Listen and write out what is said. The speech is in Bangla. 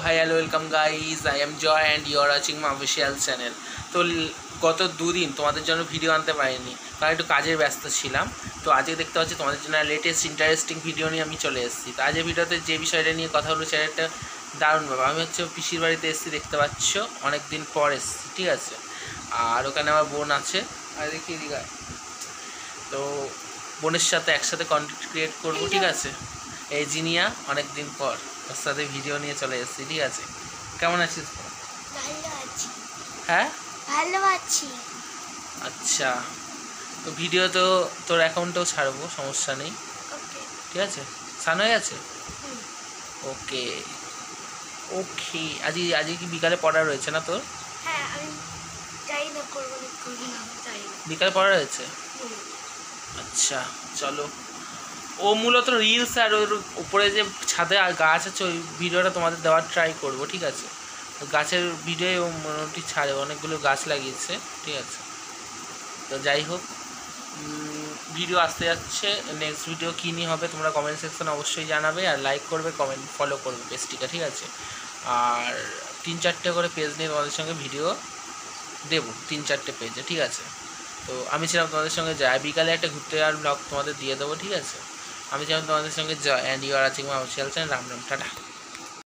High hello welcome guys, I am Joy and you are watching my official channel. তো গত দুদিন তোমাদের জন্য ভিডিও আনতে পারিনি, কারণ একটু কাজের ব্যস্ত ছিলাম। তো আজকে দেখতে পাচ্ছি তোমাদের জন্য লেটেস্ট ইন্টারেস্টিং ভিডিও নিয়ে আমি চলে এসেছি। তো আজকের ভিডিওতে যে বিষয়টা নিয়ে কথা হলো সেটা একটা দারুণ ব্যাপার। আমি হচ্ছে পিসির বাড়িতে এসেছি, দেখতে পাচ্ছ অনেক দিন পর এসেছি, ঠিক আছে। আর ওখানে আমার বোন আছে, আর দেখি এদিকে। তো বোনের সাথে একসাথে কন্টেন্ট ক্রিয়েট করবো, ঠিক আছে। এই জিনিয়া অনেক দিন পর ওর সাথে ভিডিও নিয়ে চলে এসেছি, ঠিক আছে। কেমন আছিস? ভালো আছি। হ্যাঁ, ভালো আছি। আচ্ছা। তো ভিডিও তো তোর অ্যাকাউন্টেও ছাড়বো, সমস্যা নেই, ওকে। ঠিক আছে। সান হয়ে আছে? হুম। ওকে ওকে। আজকে কি বিকালে পড়া রয়েছে না তোর? হ্যাঁ, আমি চাই না, করবো না, চাই না। বিকালে পড়া রয়েছে? হুম। আচ্ছা, চলো। ও মূলত রিলস আর ওর উপরে যে ছাদে আর গাছ আছে ওই ভিডিওটা তোমাদের দেওয়ার ট্রাই করবো, ঠিক আছে। গাছের ভিডিও ও মোটামুটি ছাড়ে, অনেকগুলো গাছ লাগিয়েছে, ঠিক আছে। তো যাই হোক, ভিডিও আসতে যাচ্ছে। নেক্সট ভিডিও কী নিয়ে হবে তোমরা কমেন্ট সেকশনে অবশ্যই জানাবে, আর লাইক করবে, কমেন্ট ফলো করবে পেজটিকে, ঠিক আছে। আর 3-4টে করে পেজ নিয়ে তোমাদের সঙ্গে ভিডিও দেবো, 3-4টে পেজে, ঠিক আছে। তো আমি ছিলাম তোমাদের সঙ্গে জয়, বিকালে একটা ঘুরতে যাওয়ার ব্লগ তোমাদের দিয়ে দেবো, ঠিক আছে। আমি ছিলাম তোমাদের সঙ্গে Joy and you are watching my official channel. Ram Ram, tata.